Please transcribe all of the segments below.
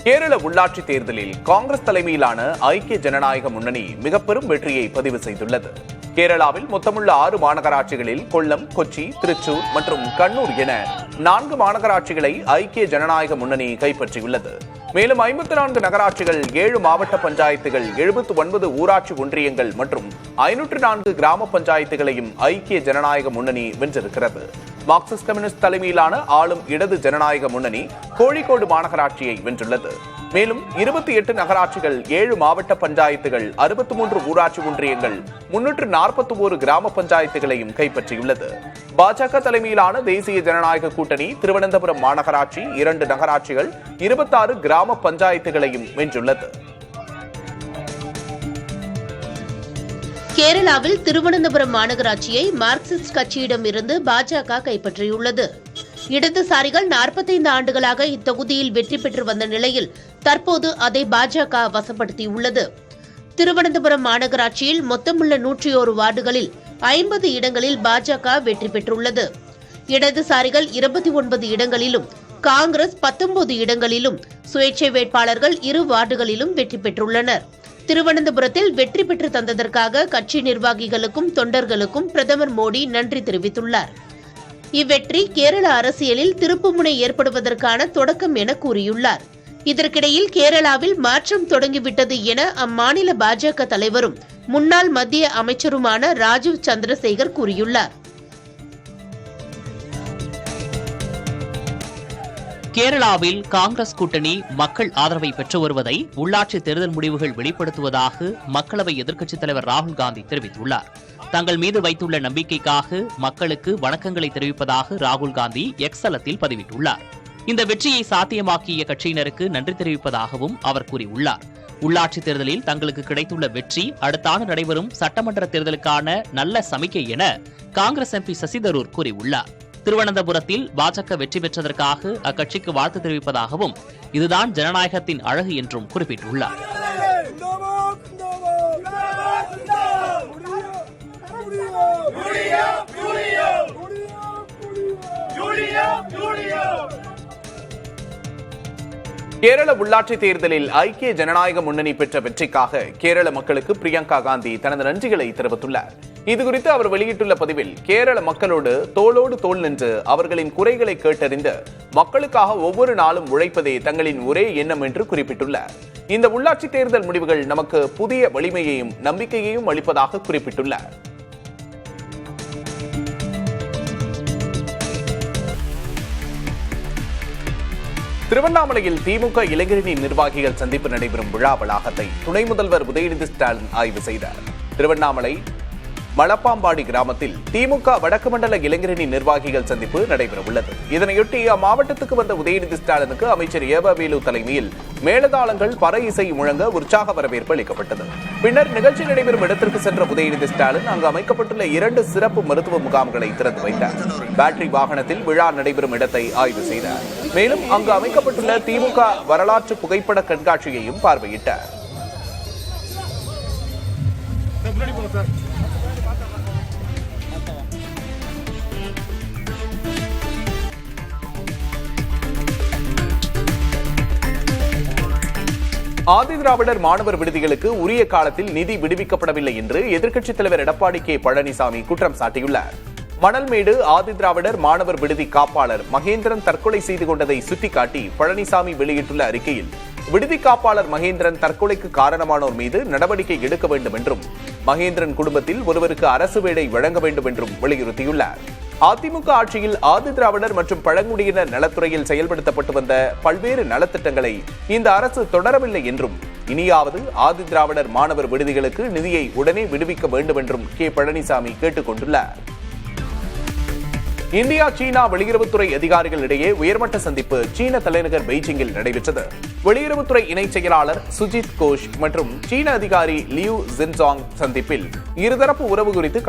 கேரள உள்ளாட்சி தேர்தலில் காங்கிரஸ் தலைமையிலான ஐக்கிய ஜனநாயக முன்னணி மிக பெரும் வெற்றியை பதிவு செய்துள்ளது. கேரளாவில் மொத்தமுள்ள 6 மாநகராட்சிகளில் கொல்லம், கொச்சி, திருச்சூர் மற்றும் கண்ணூர் என 4 மாநகராட்சிகளை ஐக்கிய ஜனநாயக முன்னணி கைப்பற்றியுள்ளது. மேலும் 54 நகராட்சிகள், 7 மாவட்ட பஞ்சாயத்துகள், 79 ஊராட்சி ஒன்றியங்கள் மற்றும் 504 கிராம பஞ்சாயத்துகளையும் ஐக்கிய ஜனநாயக முன்னணி வென்றிருக்கிறது. மார்க்சிஸ்ட் கம்யூனிஸ்ட் தலைமையிலான ஆளும் இடது ஜனநாயக முன்னணி கோழிக்கோடு மாநகராட்சியை வென்றுள்ளது. மேலும் 28 நகராட்சிகள், 7 மாவட்ட பஞ்சாயத்துகள், 63 ஊராட்சி ஒன்றியங்கள், 341 கிராம பஞ்சாயத்துகளையும் கைப்பற்றியுள்ளது. பாஜக தலைமையிலான தேசிய ஜனநாயக கூட்டணி திருவனந்தபுரம் மாநகராட்சி, 2 நகராட்சிகள், 26 கிராம பஞ்சாயத்துகளையும் வென்றுள்ளது. கேரளாவில் திருவனந்தபுரம் மாநகராட்சியை மார்க்சிஸ்ட் கட்சியிடம் இருந்து பாஜக கைப்பற்றியுள்ளது. இடதுசாரிகள் 45 ஆண்டுகளாக இத்தொகுதியில் வெற்றி பெற்று வந்த நிலையில் தற்போது அதை பாஜக வசப்படுத்தியுள்ளது. திருவனந்தபுரம் மாநகராட்சியில் மொத்தமுள்ள 101 வார்டுகளில் 50 இடங்களில் பாஜக வெற்றி பெற்றுள்ளது. இடதுசாரிகள் 29 இடங்களிலும், காங்கிரஸ் 19 இடங்களிலும், சுயேட்சை வேட்பாளர்கள் 2 வார்டுகளிலும் வெற்றி பெற்றுள்ளனர். திருவனந்தபுரத்தில் வெற்றி பெற்று தந்ததற்காக கட்சி நிர்வாகிகளுக்கும் தொண்டர்களுக்கும் பிரதமர் மோடி நன்றி தெரிவித்துள்ளார். இவ்வெற்றி கேரள அரசியலில் திருப்புமுனை ஏற்படுவதற்கான தொடக்கம் என கூறியுள்ளார். இதற்கிடையில் கேரளாவில் மாற்றம் தொடங்கிவிட்டது என அம்மாநில பாஜக தலைவரும் முன்னாள் மத்திய அமைச்சருமான ராஜீவ் சந்திரசேகர் கூறியுள்ளார். கேரளாவில் காங்கிரஸ் கூட்டணி மக்கள் ஆதரவை பெற்று வருவதை உள்ளாட்சி தேர்தல் முடிவுகள் வெளிப்படுத்துவதாக மக்களவை எதிர்க்கட்சித் தலைவர் ராகுல் காந்தி தெரிவித்துள்ளார். தங்கள் மீது வைத்துள்ள நம்பிக்கைக்காக மக்களுக்கு வணக்கங்களை தெரிவிப்பதாக ராகுல் காந்தி எக்ஸ் தளத்தில் பதிவிட்டுள்ளார். இந்த வெற்றியை சாத்தியமாக்கிய கட்சியினருக்கு நன்றி தெரிவிப்பதாகவும் அவர் கூறியுள்ளார். உள்ளாட்சி தேர்தலில் தங்களுக்கு கிடைத்துள்ள வெற்றி அடுத்த ஆண்டு நடைபெறும் சட்டமன்ற தேர்தலுக்கான நல்ல சமிக்கை என காங்கிரஸ் எம்பி சசி தரூர் கூறியுள்ளார். திருவனந்தபுரத்தில் பாஜக வெற்றி பெற்றதற்காக அக்கட்சிக்கு வாழ்த்து தெரிவிப்பதாகவும் இதுதான் ஜனநாயகத்தின் அழகு என்றும் குறிப்பிட்டுள்ளார். கேரள உள்ளாட்சி தேர்தலில் ஐக்கிய ஜனநாயக முன்னணி பெற்ற வெற்றிக்காக கேரள மக்களுக்கு பிரியங்கா காந்தி தனது நன்றிகளை தெரிவித்துள்ளார். இதுகுறித்து அவர் வெளியிட்டுள்ள பதிவில், கேரள மக்களோடு தோளோடு தோள் நின்று அவர்களின் குறைகளை கேட்டறிந்து மக்களுக்காக ஒவ்வொரு நாளும் உழைப்பதே தங்களின் ஒரே எண்ணம் என்று குறிப்பிட்டுள்ளார். இந்த உள்ளாட்சி தேர்தல் முடிவுகள் நமக்கு புதிய வலிமையையும் நம்பிக்கையையும் அளிப்பதாக குறிப்பிட்டுள்ளார். திருவண்ணாமலையில் திமுக இளைஞரணி நிர்வாகிகள் சந்திப்பு நடைபெறும் விழா வளாகத்தை துணை முதல்வர் உதயநிதி ஸ்டாலின் ஆய்வு செய்தார். திருவண்ணாமலை மலப்பாம்பாடி கிராமத்தில் திமுக வடக்கு மண்டல இளைஞரணி நிர்வாகிகள் சந்திப்பு நடைபெறவுள்ளது. இதனையொட்டி அம்மாவட்டத்துக்கு வந்த உதயநிதி ஸ்டாலினுக்கு அமைச்சர் ஏவவேலு தலைமையில் மேளதாளங்கள், பறை இசை முழங்க உற்சாக வரவேற்பு அளிக்கப்பட்டது. பின்னர் நிகழ்ச்சி நடைபெறும் இடத்திற்கு சென்ற உதயநிதி ஸ்டாலின் அங்கு அமைக்கப்பட்டுள்ள 2 சிறப்பு மருத்துவ முகாம்களை திறந்து வைத்தார். பேட்டரி வாகனத்தில் விழா நடைபெறும் இடத்தை ஆய்வு செய்தார். மேலும் அங்கு அமைக்கப்பட்டுள்ள திமுக வரலாற்று புகைப்பட கண்காட்சியையும் பார்வையிட்டார். ஆதிதிராவிடர் மாணவர் விடுதிகளுக்கு உரிய காலத்தில் நிதி விடுவிக்கப்படவில்லை என்று எதிர்க்கட்சித் தலைவர் எடப்பாடி கே பழனிசாமி குற்றம் சாட்டியுள்ளார். மணல்மேடு ஆதிதிராவிடர் மாணவர் விடுதி காப்பாளர் மகேந்திரன் தற்கொலை செய்து கொண்டதை சுட்டிக்காட்டி பழனிசாமி வெளியிட்டுள்ள அறிக்கையில், விடுதி காப்பாளர் மகேந்திரன் தற்கொலைக்கு காரணமானோர் மீது நடவடிக்கை எடுக்க வேண்டும் என்றும் மகேந்திரன் குடும்பத்தில் ஒருவருக்கு அரசு வேலை வழங்க வேண்டும் என்றும் வலியுறுத்தியுள்ளார். அதிமுக ஆட்சியில் ஆதிதிராவிடர் மற்றும் பழங்குடியினர் நலத்துறையில் செயல்படுத்தப்பட்டு வந்த பல்வேறு நலத்திட்டங்களை இந்த அரசு தொடரவில்லை என்றும், இனியாவது ஆதிதிராவிடர் மாணவர் விடுதிகளுக்கு நிதியை உடனே விடுவிக்க வேண்டும் என்றும் கே பழனிசாமி கேட்டுக் கொண்டுள்ளார். இந்தியா சீனா வெளியுறவுத்துறை அதிகாரிகள் இடையே உயர்மட்ட சந்திப்பு சீன தலைநகர் பெய்ஜிங்கில் நடைபெற்றது. வெளியுறவுத்துறை இணை செயலாளர் சுஜித் கோஷ் மற்றும் சீன அதிகாரி லியூ ஜின்சாங் சந்திப்பில் இருதரப்பு உறவு குறித்து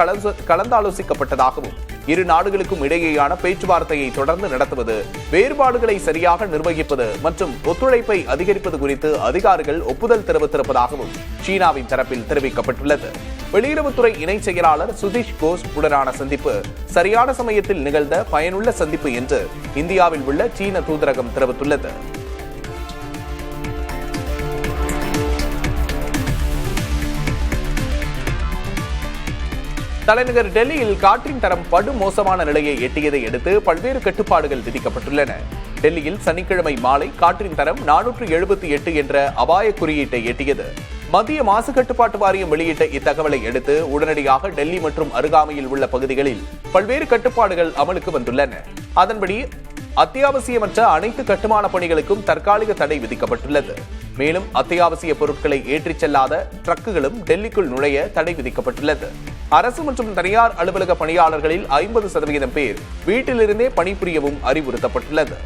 கலந்தாலோசிக்கப்பட்டதாகவும், இரு நாடுகளுக்கும் இடையேயான பேச்சுவார்த்தையை தொடர்ந்து நடத்துவது, வேறுபாடுகளை சரியாக நிர்வகிப்பது மற்றும் ஒத்துழைப்பை அதிகரிப்பது குறித்து அதிகாரிகள் ஒப்புதல் தெரிவித்திருப்பதாகவும் சீனாவின் தரப்பில் தெரிவிக்கப்பட்டுள்ளது. வெளியுறவுத்துறை இணை செயலாளர் சுதீஷ் கோஷ் உடனான சந்திப்பு சரியான சமயத்தில் நிகழ்ந்த பயனுள்ள சந்திப்பு என்று இந்தியாவில் உள்ள சீன தூதரகம் தெரிவித்துள்ளது. தலைநகர் டெல்லியில் காற்றின் தரம் படு மோசமான நிலையை எட்டியதை அடுத்து பல்வேறு கட்டுப்பாடுகள் விதிக்கப்பட்டுள்ளன. டெல்லியில் சனிக்கிழமை மாலை காற்றின் தரம் 478 என்ற அபாய குறியீட்டை எட்டியது. மத்திய மாசு கட்டுப்பாட்டு வாரியம் வெளியிட்ட இத்தகவலை அடுத்து உடனடியாக டெல்லி மற்றும் அருகாமையில் உள்ள பகுதிகளில் பல்வேறு கட்டுப்பாடுகள் அமலுக்கு வந்துள்ளன. அதன்படி அத்தியாவசியமற்ற அனைத்து கட்டுமான பணிகளுக்கும் தற்காலிக தடை விதிக்கப்பட்டுள்ளது. மேலும் அத்தியாவசிய பொருட்களை ஏற்றிச் செல்லாத ட்ரக்குகளும் டெல்லிக்குள் நுழைய தடை விதிக்கப்பட்டுள்ளது. அரசு மற்றும் தனியார் அலுவலக பணியாளர்களில் 50% பேர் வீட்டிலிருந்தே பணிபுரியவும் அறிவுறுத்தப்பட்டுள்ளது.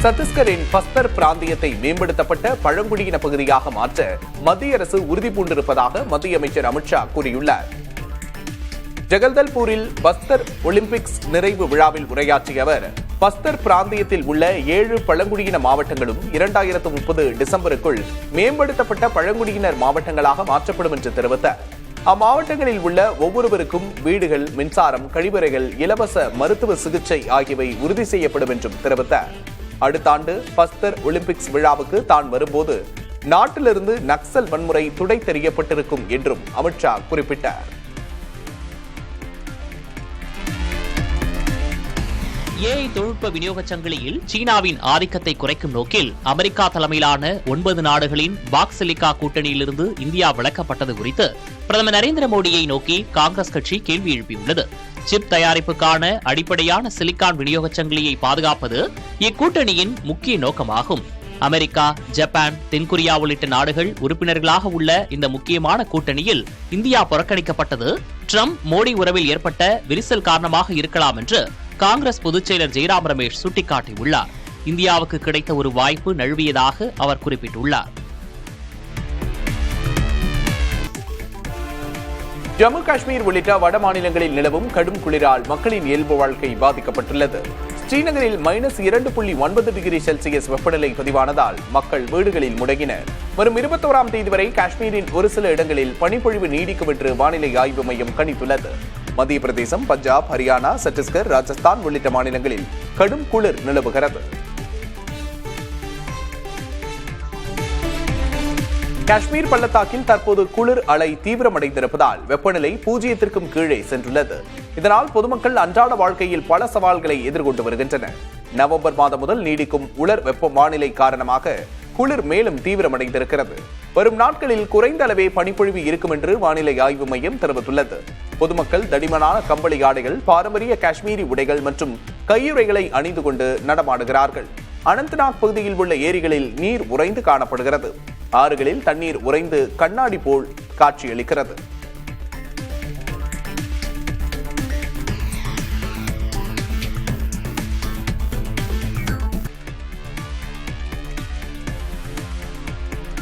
சத்தீஸ்கரின் பஸ்தர் பிராந்தியத்தை மேம்படுத்தப்பட்ட பழங்குடியின பகுதியாக மாற்ற மத்திய அரசு உறுதி பூண்டிருப்பதாக மத்திய அமைச்சர் அமித்ஷா கூறியுள்ளார். ஜகதல்பூரில் பஸ்தர் ஒலிம்பிக்ஸ் நிறைவு விழாவில் உரையாற்றிய அவர், பஸ்தர் பிராந்தியத்தில் உள்ள 7 பழங்குடியின மாவட்டங்களும் 2030 டிசம்பருக்குள் மேம்படுத்தப்பட்ட பழங்குடியினர் மாவட்டங்களாக மாற்றப்படும் என்று தெரிவித்தார். அம்மாவட்டங்களில் உள்ள ஒவ்வொருவருக்கும் வீடுகள், மின்சாரம், கழிவறைகள், இலவச மருத்துவ சிகிச்சை ஆகியவை உறுதி செய்யப்படும் என்றும் தெரிவித்தார். அடுத்த ஆண்டு பஸ்தர் ஒலிம்பிக்ஸ் விழாவுக்கு தான் வரும்போது நாட்டிலிருந்து நக்சல் வன்முறை துடை தெரியப்பட்டிருக்கும் என்றும் அமித்ஷா குறிப்பிட்டார். ஏஐ தொழில்நுட்ப விநியோக சங்கிலியில் சீனாவின் ஆதிக்கத்தை குறைக்கும் நோக்கில் அமெரிக்கா தலைமையிலான 9 நாடுகளின் பாக்சிலிகா கூட்டணியிலிருந்து இந்தியா விலக்கப்பட்டது குறித்து பிரதமர் நரேந்திர மோடியை நோக்கி காங்கிரஸ் கட்சி கேள்வி எழுப்பியுள்ளது. சிப் தயாரிப்புக்கான அடிப்படையான சிலிக்கான் விநியோக சங்கிலியை பாதுகாப்பது இக்கூட்டணியின் முக்கிய நோக்கமாகும். அமெரிக்கா, ஜப்பான், தென்கொரியா உள்ளிட்ட நாடுகள் உறுப்பினர்களாக உள்ள இந்த முக்கியமான கூட்டணியில் இந்தியா புறக்கணிக்கப்பட்டது ட்ரம்ப் மோடி உறவில் ஏற்பட்ட விரிசல் காரணமாக இருக்கலாம் என்று காங்கிரஸ் பொதுச் செயலர் ஜெய்ராம் ரமேஷ் சுட்டிக்காட்டியுள்ளார். இந்தியாவுக்கு கிடைத்த ஒரு வாய்ப்பு நழுவியதாக அவர் குறிப்பிட்டுள்ளார். ஜம்மு காஷ்மீர் உள்ளிட்ட வட மாநிலங்களில் நிலவும் கடும் குளிரால் மக்களின் இயல்பு வாழ்க்கை பாதிக்கப்பட்டுள்ளது. ஸ்ரீநகரில் -2.9 டிகிரி செல்சியஸ் வெப்பநிலை பதிவானதால் மக்கள் வீடுகளில் முடங்கினர். வரும் 21ஆம் தேதி வரை காஷ்மீரின் ஒரு சில இடங்களில் பனிப்பொழிவு நீடிக்கும் என்று வானிலை ஆய்வு மையம் கணித்துள்ளது. மத்திய பிரதேசம், பஞ்சாப், ஹரியானா, சத்தீஸ்கர், ராஜஸ்தான் உள்ளிட்ட மாநிலங்களில் கடும் குளிர் நிலவுகிறது. காஷ்மீர் பள்ளத்தாக்கில் தற்போது குளிர் அலை தீவிரமடைந்திருப்பதால் வெப்பநிலை 0க்கும் கீழே சென்றுள்ளது. இதனால் பொதுமக்கள் அன்றாட வாழ்க்கையில் பல சவால்களை எதிர்கொண்டு வருகின்றனர். நவம்பர் மாதம் முதல் நீடிக்கும் உலர் வெப்ப வானிலை காரணமாக குளிர் மேலும் தீவிரமடைந்திருக்கிறது. வரும் நாட்களில் குறைந்த அளவே பனிப்பொழிவு இருக்கும் என்று வானிலை ஆய்வு மையம் தெரிவித்துள்ளது. பொதுமக்கள் தடிமனான கம்பளி ஆடைகள், பாரம்பரிய காஷ்மீரி உடைகள் மற்றும் கையுறைகளை அணிந்து கொண்டு நடமாடுகிறார்கள். அனந்தநாக் பகுதியில் உள்ள ஏரிகளில் நீர் உறைந்து காணப்படுகிறது. ஆறுகளில் தண்ணீர் உறைந்து கண்ணாடி போல் காட்சியளிக்கிறது.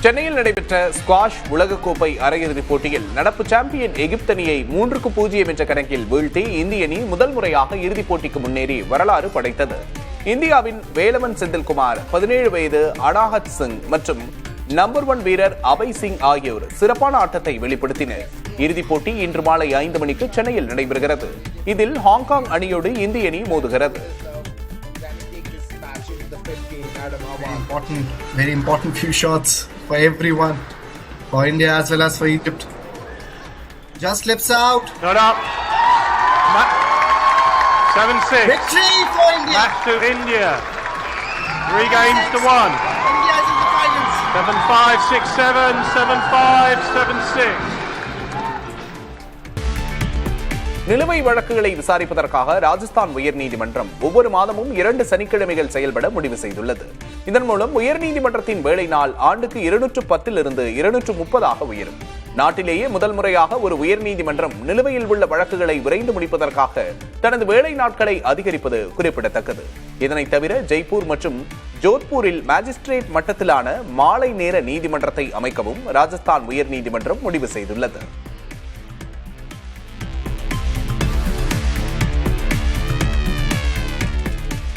சென்னையில் நடைபெற்ற ஸ்குவாஷ் உலகக்கோப்பை அரையிறுதிப் போட்டியில் நடப்பு சாம்பியன் எகிப்து அணியை 3-0 என்ற கணக்கில் வீழ்த்தி இந்திய அணி முதல் முறையாக இறுதிப் போட்டிக்கு முன்னேறி வரலாறு படைத்தது. இந்தியாவின் வேலவன் செந்தில்குமார், 17 வயது அனாஹத் சிங் மற்றும் நம்பர் 1 வீரர் அபய் சிங் ஆகியோர் சிறப்பான ஆட்டத்தை வெளிப்படுத்தினர். இறுதிப் போட்டி இன்று மாலை 5 மணிக்கு சென்னையில் நடைபெறுகிறது. இதில் ஹாங்காங் அணியோடு இந்திய அணி மோதுகிறது. Very important few shots for everyone, for India as well as for Egypt. Just slips out. Not up. 7-6. Victory for India. Match to India. 3 games to 1. India is in the finals. 7-5, 6-7, 7-5, 7-6. நிலுவை வழக்குகளை விசாரிப்பதற்காக ராஜஸ்தான் உயர்நீதிமன்றம் ஒவ்வொரு மாதமும் 2 சனிக்கிழமைகள் செயல்பட முடிவு செய்துள்ளது. இதன் மூலம் உயர்நீதிமன்றத்தின் வேலை நாள் ஆண்டுக்கு 210 230 உயரும். நாட்டிலேயே முதல் முறையாக ஒரு உயர்நீதிமன்றம் நிலுவையில் உள்ள வழக்குகளை விரைந்து முடிப்பதற்காக தனது வேலை நாட்களை அதிகரிப்பது குறிப்பிடத்தக்கது. இதனைத் தவிர ஜெய்ப்பூர் மற்றும் ஜோத்பூரில் மேஜிஸ்ட்ரேட் மட்டத்திலான மாலை நேர நீதிமன்றத்தை அமைக்கவும் ராஜஸ்தான் உயர்நீதிமன்றம் முடிவு செய்துள்ளது.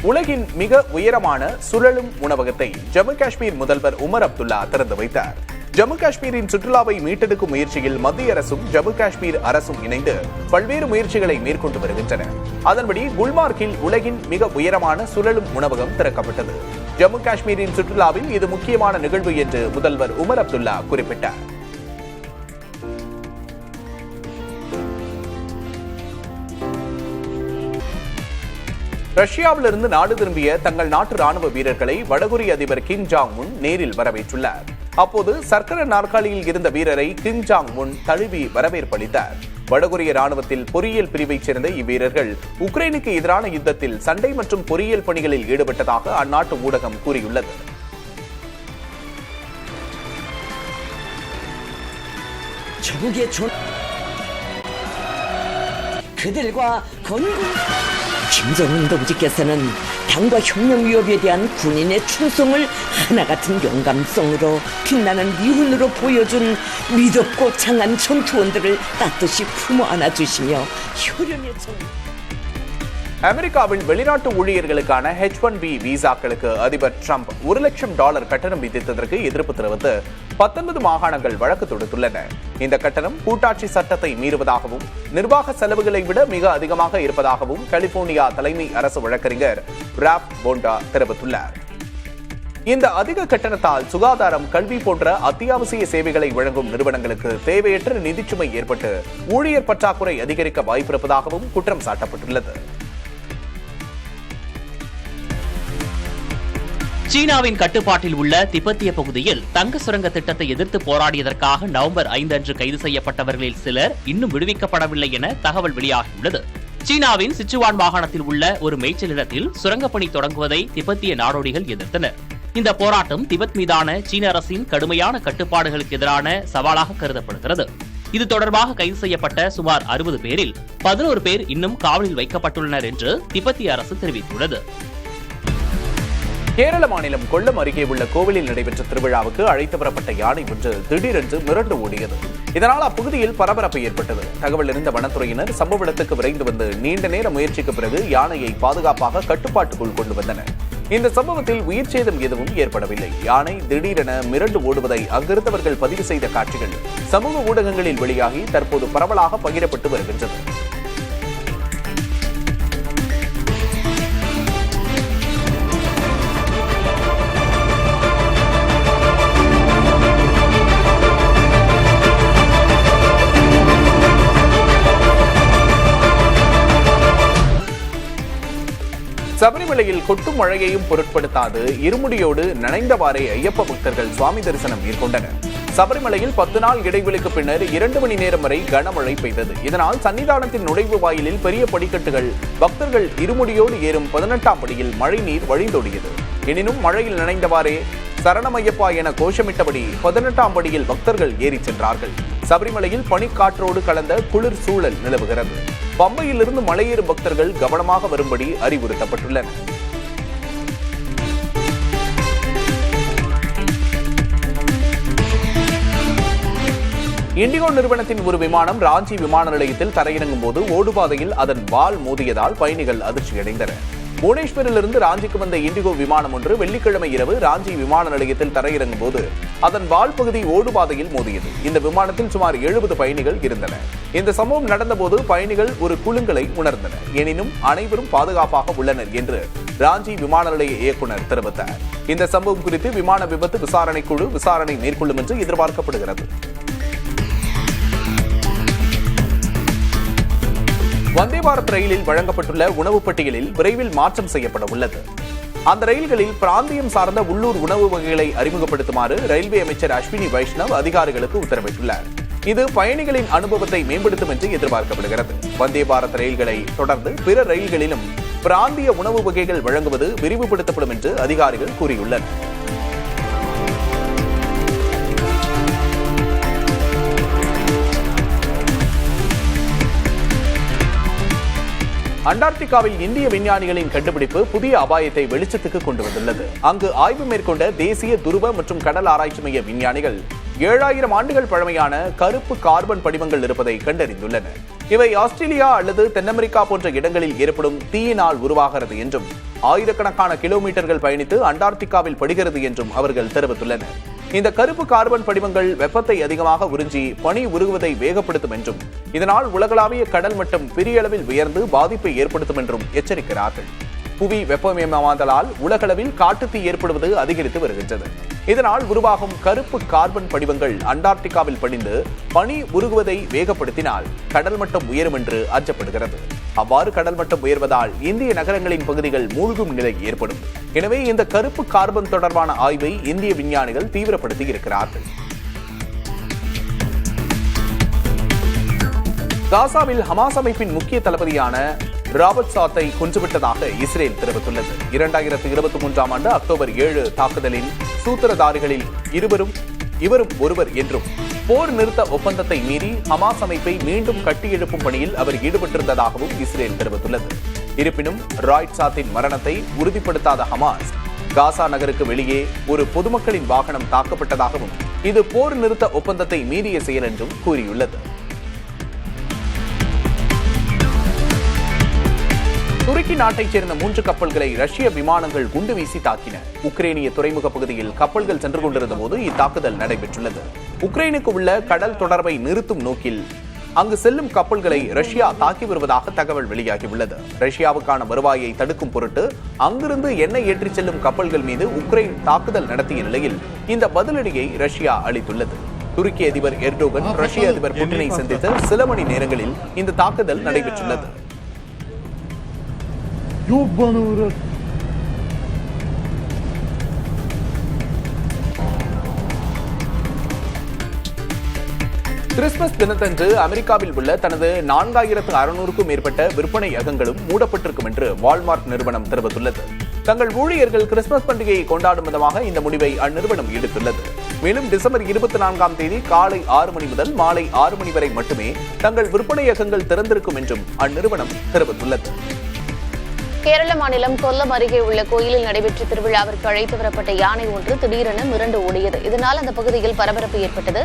உலகின் மிக உயரமான சுழலும் உணவகத்தை ஜம்மு காஷ்மீர் முதல்வர் உமர் அப்துல்லா திறந்து வைத்தார். ஜம்மு காஷ்மீரின் சுற்றுலாவை மீட்டெடுக்கும் முயற்சியில் மத்திய அரசும் ஜம்மு காஷ்மீர் அரசும் இணைந்து பல்வேறு முயற்சிகளை மேற்கொண்டு வருகின்றன. அதன்படி குல்மார்க்கில் உலகின் மிக உயரமான சுழலும் உணவகம் திறக்கப்பட்டது. ஜம்மு காஷ்மீரின் சுற்றுலாவில் இது முக்கியமான நிகழ்வு என்று முதல்வர் உமர் அப்துல்லா குறிப்பிட்டார். ரஷ்யாவிலிருந்து நாடு திரும்பிய தங்கள் நாட்டு ராணுவ வீரர்களை வடகொரிய அதிபர் கிம் ஜாங் உன் நேரில் வரவேற்றுள்ளார். அப்போது சர்க்கர நாற்காலியில் இருந்த வீரரை கிம் ஜாங் உன் தழுவி வரவேற்பளித்தார். வடகொரிய ராணுவத்தில் பொறியியல் பிரிவைச் சேர்ந்த இவ்வீரர்கள் உக்ரைனுக்கு எதிரான யுத்தத்தில் சண்டை மற்றும் பொறியியல் பணிகளில் ஈடுபட்டதாக அந்நாட்டு ஊடகம் கூறியுள்ளது. 김정은 동지께서는 당과 혁명 위협에 대한 군인의 충성을 하나 같은 영감성으로 빛나는 미훈으로 보여준 믿었고 장한 전투원들을 따뜻이 품어 안아주시며 효련의 정. அமெரிக்காவில் வெளிநாட்டு ஊழியர்களுக்கான H-1B விசாக்களுக்கு அதிபர் ட்ரம்ப் $1,00,000 கட்டணம் விதித்ததற்கு எதிர்ப்பு தெரிவித்து 19 மாகாணங்கள் வழக்கு தொடுத்துள்ளன. இந்த கட்டணம் கூட்டாட்சி சட்டத்தை மீறுவதாகவும் நிர்வாக செலவுகளை விட மிக அதிகமாக இருப்பதாகவும் கலிபோர்னியா தலைமை அரசு வழக்கறிஞர் ராப் போண்டா தெரிவித்துள்ளார். இந்த அதிக கட்டணத்தால் சுகாதாரம், கல்வி போன்ற அத்தியாவசிய சேவைகளை வழங்கும் நிறுவனங்களுக்கு தேவையற்ற நிதிச்சுமை ஏற்பட்டு ஊழியர் பற்றாக்குறை அதிகரிக்க வாய்ப்பிருப்பதாகவும் குற்றம் சாட்டப்பட்டுள்ளது. சீனாவின் கட்டுப்பாட்டில் உள்ள திபெத்திய பகுதியில் தங்க சுரங்க திட்டத்தை எதிர்த்து போராடியதற்காக நவம்பர் 5 அன்று கைது செய்யப்பட்டவர்களில் சிலர் இன்னும் விடுவிக்கப்படவில்லை என தகவல் வெளியாகியுள்ளது. சீனாவின் சிச்சுவான் மாகாணத்தில் உள்ள ஒரு மேய்ச்சல் இடத்தில் சுரங்கப்பணி தொடங்குவதை திபெத்திய நாடோடிகள் எதிர்த்தனர். இந்த போராட்டம் திபெத் மீதான சீன அரசின் கடுமையான கட்டுப்பாடுகளுக்கு எதிரான சவாலாக கருதப்படுகிறது. இது தொடர்பாக கைது செய்யப்பட்ட சுமார் 60 பேரில் 11 பேர் இன்னும் காவலில் வைக்கப்பட்டுள்ளனர் என்று திபெத்திய அரசு தெரிவித்துள்ளது. கேரள மாநிலம் கொல்லம் அருகே உள்ள கோவிலில் நடைபெற்ற திருவிழாவுக்கு அழைத்து வரப்பட்ட யானை ஒன்று திடீரென்று மிரண்டு ஓடியது. இதனால் அப்பகுதியில் பரபரப்பு ஏற்பட்டது. தகவல் அறிந்த வனத்துறையினர் சம்பவ இடத்துக்கு விரைந்து வந்து நீண்ட நேர முயற்சிக்கு பிறகு யானையை பாதுகாப்பாக கட்டுப்பாட்டுக்குள் கொண்டு வந்தனர். இந்த சம்பவத்தில் உயிர் சேதம் எதுவும் ஏற்படவில்லை. யானை திடீரென மிரண்டு ஓடுவதை அங்கிருந்தவர்கள் பதிவு செய்த காட்சிகள் சமூக ஊடகங்களில் வெளியாகி தற்போது பரவலாக பகிரப்பட்டு வருகின்றது. சபரிமலையில் கொட்டும் மழையையும் பொருட்படுத்தாது இருமுடியோடு நனைந்தவாறே ஐயப்ப பக்தர்கள் சுவாமி தரிசனம் மேற்கொண்டனர். சபரிமலையில் 10 நாள் இடைவெளிக்கு பின்னர் 2 மணி நேரம் வரை கனமழை பெய்தது. இதனால் சன்னிதானத்தின் நுழைவு வாயிலில் பெரிய படிக்கட்டுகள் பக்தர்கள் இருமுடியோடு ஏறும் 18ஆம் படியில் மழை நீர் வழிந்தோடியது. எனினும் மழையில் நனைந்தவாறே சரணமையப்பா என கோஷமிட்டபடி 18ஆம் படியில் பக்தர்கள் ஏறி சென்றார்கள். சபரிமலையில் பனிக்காற்றோடு கலந்த குளிர் சூழல் நிலவுகிறது. பம்பையிலிருந்து மலையேறும் பக்தர்கள் கவனமாக வரும்படி அறிவுறுத்தப்பட்டுள்ளனர். இண்டிகோ நிறுவனத்தின் ஒரு விமானம் ராஞ்சி விமான நிலையத்தில் தரையிறங்கும் போது ஓடுபாதையில் அதன் வால் மோதியதால் பயணிகள் அதிர்ச்சியடைந்தனர். புவனேஸ்வரிலிருந்து ராஞ்சிக்கு வந்த இண்டிகோ விமானம் ஒன்று வெள்ளிக்கிழமை இரவு ராஞ்சி விமான நிலையத்தில் தரையிறங்கும் போது அதன் வால் பகுதி ஓடுபாதையில் மோதியது. இந்த விமானத்தில் சுமார் 70 பயணிகள் இருந்தனர். இந்த சம்பவம் நடந்தபோது பயணிகள் ஒரு குலுங்கலை உணர்ந்தனர். எனினும் அனைவரும் பாதுகாப்பாக உள்ளனர் என்று ராஞ்சி விமான நிலைய இயக்குநர் தெரிவித்தார். இந்த சம்பவம் குறித்து விமான விபத்து விசாரணை குழு விசாரணை மேற்கொள்ளும் என்று எதிர்பார்க்கப்படுகிறது. வந்தே பாரத் ரயிலில் வழங்கப்பட்டுள்ள உணவு பட்டியலில் விரைவில் மாற்றம் செய்யப்பட உள்ளது. அந்த ரயில்களில் பிராந்தியம் சார்ந்த உள்ளூர் உணவு வகைகளை அறிமுகப்படுத்துமாறு ரயில்வே அமைச்சர் அஸ்வினி வைஷ்ணவ் அதிகாரிகளுக்கு உத்தரவிட்டுள்ளார். இது பயணிகளின் அனுபவத்தை மேம்படுத்தும் என்று எதிர்பார்க்கப்படுகிறது. வந்தே பாரத் ரயில்களை தொடர்ந்து பிற ரயில்களிலும் பிராந்திய உணவு வகைகள் வழங்குவது விரிவுபடுத்தப்படும் என்று அதிகாரிகள் கூறியுள்ளனர். அண்டார்டிகாவில் இந்திய விஞ்ஞானிகளின் கண்டுபிடிப்பு புதிய அபாயத்தை வெளிச்சத்துக்கு கொண்டு வந்துள்ளது. அங்கு ஆய்வு மேற்கொண்ட தேசிய துருவ மற்றும் கடல் ஆராய்ச்சி மைய விஞ்ஞானிகள் 7000 ஆண்டுகள் பழமையான கருப்பு கார்பன் படிமங்கள் இருப்பதை கண்டறிந்துள்ளனர். இவை ஆஸ்திரேலியா அல்லது தென் அமெரிக்கா போன்ற இடங்களில் ஏற்படும் தீயினால் உருவாகிறது என்றும் ஆயிரக்கணக்கான கிலோமீட்டர்கள் பயணித்து அண்டார்டிகாவில் படுகிறது என்றும் அவர்கள் தெரிவித்துள்ளனர். இந்த கருப்பு கார்பன் படிமங்கள் வெப்பத்தை அதிகமாக உறிஞ்சி பனி உருகுவதை வேகப்படுத்தும் என்றும் இதனால் உலகளாவிய கடல் மட்டம் பெரிய அளவில் உயர்ந்து பாதிப்பை ஏற்படுத்தும் என்றும் எச்சரிக்கிறார்கள். புவி வெப்பமயமாதலால் உலகளவில் காட்டுத்தீ ஏற்படுவது அதிகரித்து வருகின்றது. இதனால் உருவாகும் கருப்பு கார்பன் படிவங்கள் அண்டார்டிகாவில் படிந்து பனி உருகுவதை வேகப்படுத்தினால் கடல் மட்டம் உயரும் என்று அஞ்சப்படுகிறது. அவ்வாறு கடல் மட்டம் உயர்வதால் இந்திய நகரங்களின் பகுதிகள் மூழ்கும் நிலை ஏற்படும். எனவே இந்த கருப்பு கார்பன் தொடர்பான ஆய்வை இந்திய விஞ்ஞானிகள் தீவிரப்படுத்தி இருக்கிறார்கள். காசாவில் ஹமாஸ் அமைப்பின் முக்கிய தளபதியான ராபர்ட் சாத்தை கொன்றுவிட்டதாக இஸ்ரேல் தெரிவித்துள்ளது. 2023 ஆண்டு அக்டோபர் 7 தாக்குதலின் சூத்திரதாரிகளில் இவரும் ஒருவர் என்றும் போர் நிறுத்த ஒப்பந்தத்தை மீறி ஹமாஸ் அமைப்பை மீண்டும் கட்டியெழுப்பும் பணியில் அவர் ஈடுபட்டிருந்ததாகவும் இஸ்ரேல் தெரிவித்துள்ளது. இருப்பினும் ராய்ட் சாத்தின் மரணத்தை உறுதிப்படுத்தாத ஹமாஸ் காசா நகருக்கு வெளியே ஒரு பொதுமக்களின் வாகனம் தாக்கப்பட்டதாகவும் இது போர் நிறுத்த ஒப்பந்தத்தை மீறிய செயல் என்றும் கூறியுள்ளது. துருக்கி நாட்டைச் சேர்ந்த 3 கப்பல்களை ரஷ்ய விமானங்கள் குண்டு வீசி தாக்கின. உக்ரைனிய துறைமுக பகுதியில் கப்பல்கள் சென்று கொண்டிருந்த போது இத்தாக்குதல் நடைபெற்றுள்ளது. உக்ரைனுக்கு உள்ள கடல் தொடர்பை நிறுத்தும் நோக்கில் அங்கு செல்லும் கப்பல்களை ரஷ்யா தாக்கி வருவதாக தகவல் வெளியாகியுள்ளது. ரஷ்யாவுக்கான வருவாயை தடுக்கும் பொருட்டு அங்கிருந்து எண்ணெய் ஏற்றிச் செல்லும் கப்பல்கள் மீது உக்ரைன் தாக்குதல் நடத்திய நிலையில் இந்த பதிலடியை ரஷ்யா அளித்துள்ளது. துருக்கி அதிபர் எர்டோகன் ரஷ்ய அதிபர் புட்டினை சந்தித்து சில மணி நேரங்களில் இந்த தாக்குதல் நடைபெற்றுள்ளது. கிறிஸ்துமஸ் தினத்தன்று அமெரிக்காவில் உள்ள தனது 4600க்கும் மேற்பட்ட விற்பனை அகங்களும் மூடப்பட்டிருக்கும் என்று வால்மார்ட் நிறுவனம் தெரிவித்துள்ளது. தங்கள் ஊழியர்கள் கிறிஸ்துமஸ் பண்டிகையை கொண்டாடும் விதமாக இந்த முடிவை அந்நிறுவனம் எடுத்துள்ளது. மேலும் டிசம்பர் 24ஆம் தேதி காலை 6 மணி முதல் மாலை 6 மணி வரை மட்டுமே தங்கள் விற்பனை அகங்கள் திறந்திருக்கும் என்றும் அந்நிறுவனம் தெரிவித்துள்ளது. கேரள மாநிலம் கொல்லம் அருகே உள்ள கோயிலில் நடைபெற்ற திருவிழாவிற்கு அழைத்து வரப்பட்ட யானை ஒன்று திடீரென மிரண்டு ஓடியது. இதனால் அந்த பகுதியில் பரபரப்பு ஏற்பட்டது.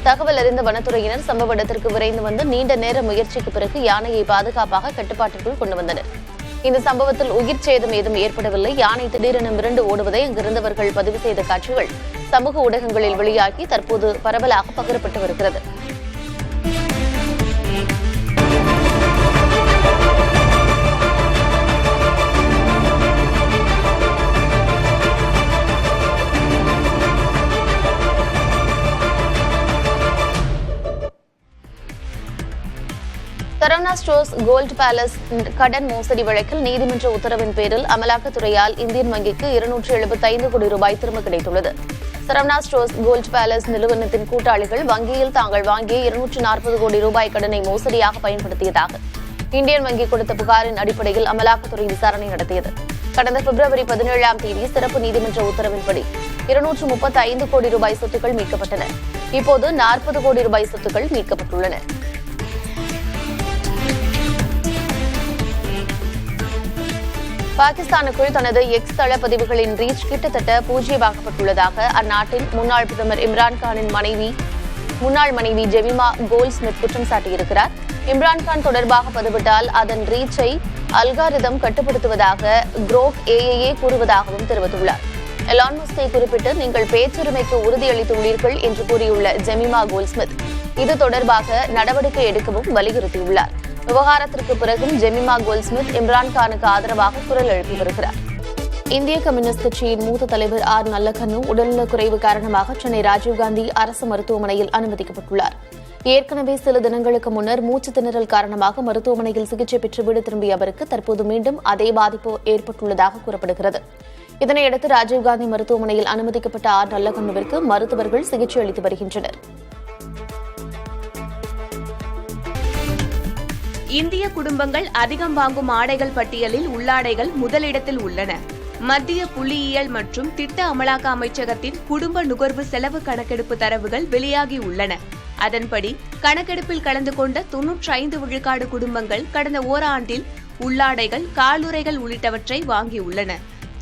தகவல் அறிந்த வனத்துறையினர் சம்பவ இடத்திற்கு விரைந்து வந்து நீண்ட நேர முயற்சிக்கு பிறகு யானையை பாதுகாப்பாக கட்டுப்பாட்டிற்குள் கொண்டு வந்தனர். இந்த சம்பவத்தில் உயிர் சேதம் ஏதும் ஏற்படவில்லை. யானை திடீரென மிரண்டு ஓடுவதை அங்கிருந்தவர்கள் பதிவு செய்த காட்சிகள் சமூக ஊடகங்களில் வெளியாகி தற்போது பரவலாக பகிரப்பட்டு வருகிறது. சரவணா ஸ்டோர்ஸ் கோல்ட் பேலஸ் கடன் மோசடி வழக்கில் நீதிமன்ற உத்தரவின் பேரில் அமலாக்கத்துறையால் இந்தியன் வங்கிக்கு 275 கோடி ரூபாய் திரும்ப கிடைத்துள்ளது. சரவணா ஸ்டோர்ஸ் கோல்ட் பேலஸ் நிறுவனத்தின் கூட்டாளிகள் வங்கியில் தாங்கள் வாங்கிய 240 கோடி ரூபாய் கடனை மோசடியாக பயன்படுத்தியதாக இந்தியன் வங்கி கொடுத்த புகாரின் அடிப்படையில் அமலாக்கத்துறை விசாரணை நடத்தியது. கடந்த பிப்ரவரி 17ஆம் தேதி சிறப்பு நீதிமன்ற உத்தரவின்படி 235 கோடி ரூபாய் சொத்துக்கள் மீட்கப்பட்டன. இப்போது 40 கோடி ரூபாய் சொத்துக்கள் மீட்கப்பட்டுள்ளன. பாகிஸ்தானுக்குள் தனது எக்ஸ் தள பதிவுகளின் ரீச் கிட்டத்தட்ட பூஜ்ஜியமாக்கப்பட்டுள்ளதாக அந்நாட்டின் முன்னாள் பிரதமர் இம்ரான்கானின் முன்னாள் மனைவி ஜெமிமா கோல்ட்ஸ்மித் குற்றம் சாட்டியிருக்கிறார். இம்ரான்கான் தொடர்பாக பதிவிட்டால் அதன் ரீச்சை அல்காரிதம் கட்டுப்படுத்துவதாக குரோக் ஏஏஏ கூறுவதாகவும் தெரிவித்துள்ளார். எலான் மஸ்கை குறிப்பிட்டு நீங்கள் பேச்சுரிமைக்கு உறுதியளித்துள்ளீர்கள் என்று கூறியுள்ள ஜெமிமா கோல்ட்ஸ்மித் இது தொடர்பாக நடவடிக்கை எடுக்கவும் வலியுறுத்தியுள்ளார். விவகாரத்திற்கு பிறகும் ஜெமிமா கோல்ட்ஸ்மித் இம்ரான்கானுக்கு ஆதரவாக குரல் எழுப்பி வருகிறார். இந்திய கம்யூனிஸ்ட் கட்சியின் மூத்த தலைவர் ஆர் நல்லகண்ணு உடல்நலக்குறைவு காரணமாக சென்னை ராஜீவ்காந்தி அரசு மருத்துவமனையில் அனுமதிக்கப்பட்டுள்ளார். ஏற்கனவே சில தினங்களுக்கு முன்னர் மூச்சு திணறல் காரணமாக மருத்துவமனையில் சிகிச்சை பெற்று வீடு திரும்பிய அவருக்கு தற்போது மீண்டும் அதே பாதிப்பு ஏற்பட்டுள்ளதாக கூறப்படுகிறது. இதனையடுத்து ராஜீவ்காந்தி மருத்துவமனையில் அனுமதிக்கப்பட்ட ஆர் நல்லகண்ணுவிற்கு மருத்துவர்கள் சிகிச்சை அளித்து வருகின்றனர். இந்திய குடும்பங்கள் அதிகம் வாங்கும் ஆடைகள் பட்டியலில் உள்ளாடைகள் முதலிடத்தில் உள்ளன. மத்திய புள்ளியியல் மற்றும் திட்ட அமலாக்க அமைச்சகத்தின் குடும்ப நுகர்வு செலவு கணக்கெடுப்பு தரவுகள் வெளியாகி உள்ளன. அதன்படி கணக்கெடுப்பில் கலந்து கொண்ட 95 விழுக்காடு குடும்பங்கள் கடந்த ஓராண்டில் உள்ளாடைகள், காலுறைகள் உள்ளிட்டவற்றை வாங்கியுள்ளன.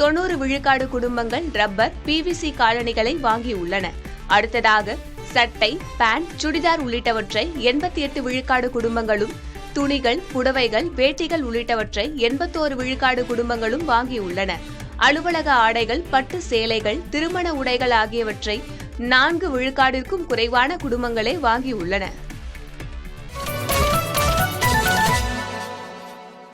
90 விழுக்காடு குடும்பங்கள் ரப்பர், பிவிசி காலணிகளை வாங்கியுள்ளன. அடுத்ததாக சட்டை, பேண்ட், சுடிதார் உள்ளிட்டவற்றை 88 விழுக்காடு குடும்பங்களும், துணிகள், புடவைகள், வேட்டிகள் உள்ளிட்டவற்றை 81 விழுக்காடு குடும்பங்களும் வாங்கியுள்ளன. அலுவலக ஆடைகள், பட்டு சேலைகள், திருமண உடைகள் ஆகியவற்றை 4 விழுக்காடிற்கும் குறைவான குடும்பங்களே வாங்கியுள்ளன.